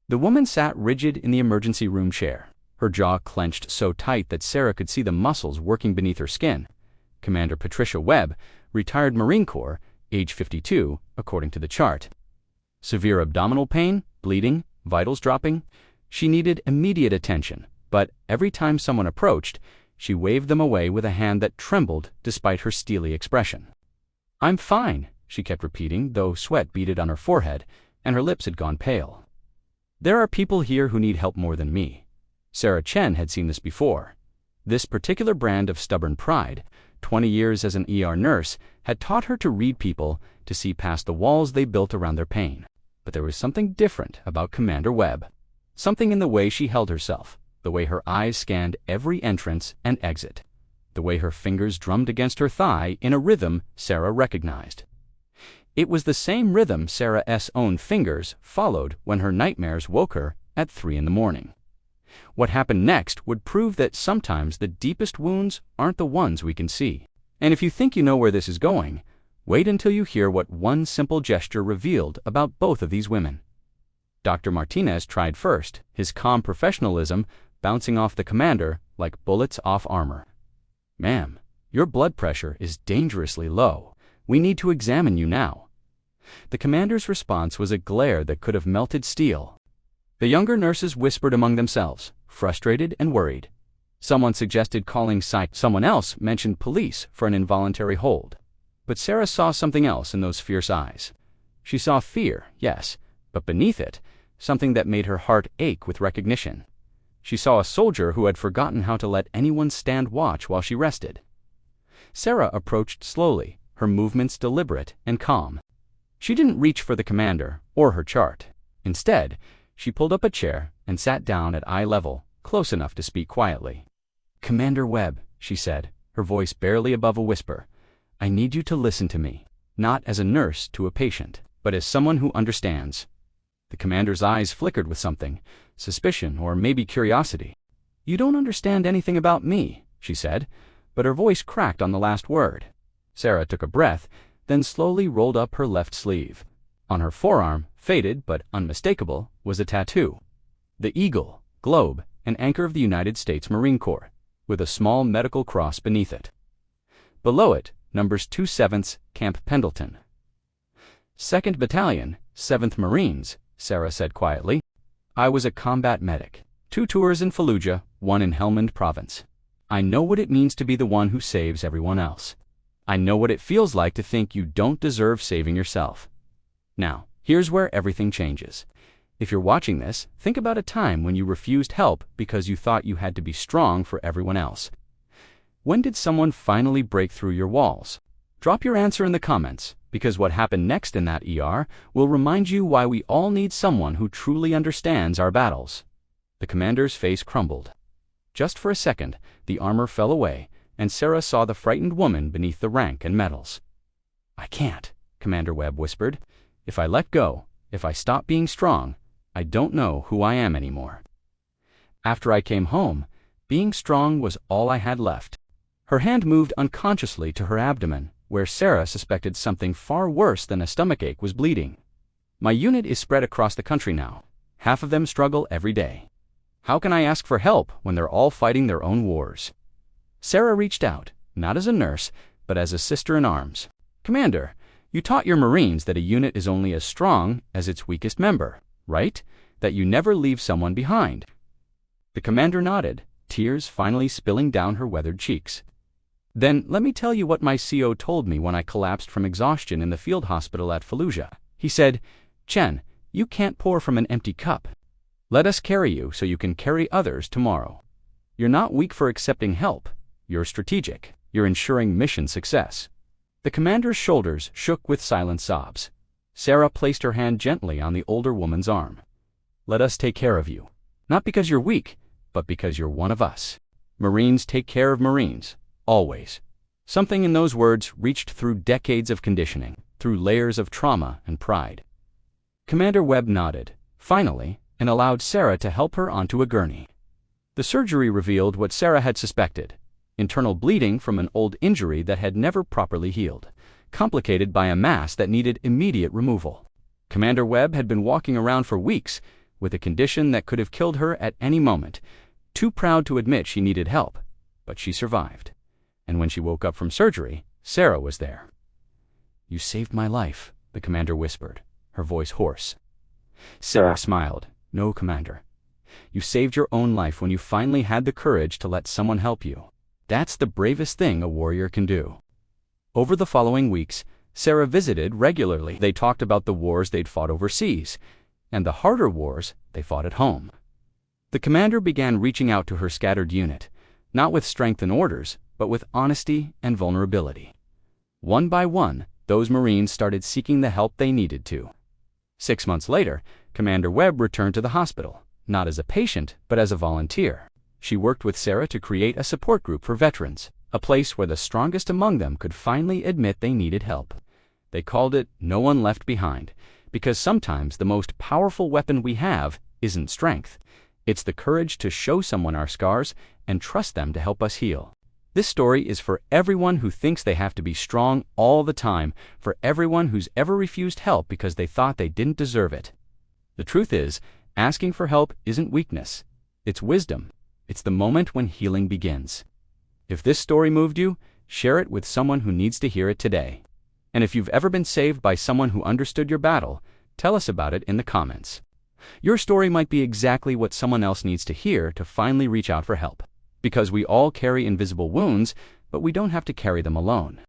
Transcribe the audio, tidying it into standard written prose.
The woman sat rigid in the emergency room chair, her jaw clenched so tight that Sarah could see the muscles working beneath her skin. Commander Patricia Webb, retired Marine Corps, age 52, according to the chart. Severe abdominal pain, bleeding, vitals dropping. She needed immediate attention, but every time someone approached, she waved them away with a hand that trembled despite her steely expression. "I'm fine," she kept repeating, though sweat beaded on her forehead and her lips had gone pale. "There are people here who need help more than me." Sarah Chen had seen this before. This particular brand of stubborn pride, 20 years as an ER nurse, had taught her to read people, to see past the walls they built around their pain. But there was something different about Commander Webb. Something in the way she held herself, the way her eyes scanned every entrance and exit, the way her fingers drummed against her thigh in a rhythm Sarah recognized. It was the same rhythm Sarah's own fingers followed when her nightmares woke her at 3 in the morning. What happened next would prove that sometimes the deepest wounds aren't the ones we can see. And if you think you know where this is going, wait until you hear what one simple gesture revealed about both of these women. Dr. Martinez tried first, his calm professionalism bouncing off the commander like bullets off armor. "Ma'am, your blood pressure is dangerously low. We need to examine you now." The commander's response was a glare that could have melted steel. The younger nurses whispered among themselves, frustrated and worried. Someone suggested calling psych. Someone else mentioned police for an involuntary hold. But Sarah saw something else in those fierce eyes. She saw fear, yes, but beneath it, something that made her heart ache with recognition. She saw a soldier who had forgotten how to let anyone stand watch while she rested. Sarah approached slowly, her movements deliberate and calm. She didn't reach for the commander or her chart. Instead, she pulled up a chair and sat down at eye level, close enough to speak quietly. "Commander Webb," she said, her voice barely above a whisper, "I need you to listen to me, not as a nurse to a patient, but as someone who understands." The commander's eyes flickered with something, suspicion or maybe curiosity. "You don't understand anything about me," she said, but her voice cracked on the last word. Sarah took a breath, then slowly rolled up her left sleeve. On her forearm, faded but unmistakable, was a tattoo. The eagle, globe, and anchor of the United States Marine Corps, with a small medical cross beneath it. Below it, numbers 2/7 Camp Pendleton. "2nd Battalion, 7th Marines," Sarah said quietly. "I was a combat medic. 2 tours in Fallujah, 1 in Helmand Province. I know what it means to be the one who saves everyone else. I know what it feels like to think you don't deserve saving yourself. Now, here's where everything changes. If you're watching this, think about a time when you refused help because you thought you had to be strong for everyone else. When did someone finally break through your walls? Drop your answer in the comments, because what happened next in that ER will remind you why we all need someone who truly understands our battles." The commander's face crumbled. Just for a second, the armor fell away, and Sarah saw the frightened woman beneath the rank and medals. "I can't," Commander Webb whispered. "If I let go, if I stop being strong, I don't know who I am anymore. After I came home, being strong was all I had left." Her hand moved unconsciously to her abdomen, where Sarah suspected something far worse than a stomachache was bleeding. "My unit is spread across the country now. Half of them struggle every day. How can I ask for help when they're all fighting their own wars?" Sarah reached out, not as a nurse, but as a sister in arms. "Commander, you taught your Marines that a unit is only as strong as its weakest member, right? That you never leave someone behind." The commander nodded, tears finally spilling down her weathered cheeks. "Then let me tell you what my CO told me when I collapsed from exhaustion in the field hospital at Fallujah. He said, 'Chen, you can't pour from an empty cup. Let us carry you so you can carry others tomorrow. You're not weak for accepting help. You're strategic. You're ensuring mission success.'" The commander's shoulders shook with silent sobs. Sarah placed her hand gently on the older woman's arm. "Let us take care of you. Not because you're weak, but because you're one of us. Marines take care of Marines, always." Something in those words reached through decades of conditioning, through layers of trauma and pride. Commander Webb nodded, finally, and allowed Sarah to help her onto a gurney. The surgery revealed what Sarah had suspected: internal bleeding from an old injury that had never properly healed, complicated by a mass that needed immediate removal. Commander Webb had been walking around for weeks with a condition that could have killed her at any moment, too proud to admit she needed help, but she survived. And when she woke up from surgery, Sarah was there. "You saved my life," the commander whispered, her voice hoarse. Sarah smiled. "No, Commander. You saved your own life when you finally had the courage to let someone help you. That's the bravest thing a warrior can do." Over the following weeks, Sarah visited regularly. They talked about the wars they'd fought overseas, and the harder wars they fought at home. The commander began reaching out to her scattered unit, not with strength and orders, but with honesty and vulnerability. One by one, those Marines started seeking the help they needed to. 6 months later, Commander Webb returned to the hospital, not as a patient, but as a volunteer. She worked with Sarah to create a support group for veterans, a place where the strongest among them could finally admit they needed help. They called it No One Left Behind, because sometimes the most powerful weapon we have isn't strength. It's the courage to show someone our scars and trust them to help us heal. This story is for everyone who thinks they have to be strong all the time, for everyone who's ever refused help because they thought they didn't deserve it. The truth is, asking for help isn't weakness. It's wisdom. It's the moment when healing begins. If this story moved you, share it with someone who needs to hear it today. And if you've ever been saved by someone who understood your battle, tell us about it in the comments. Your story might be exactly what someone else needs to hear to finally reach out for help. Because we all carry invisible wounds, but we don't have to carry them alone.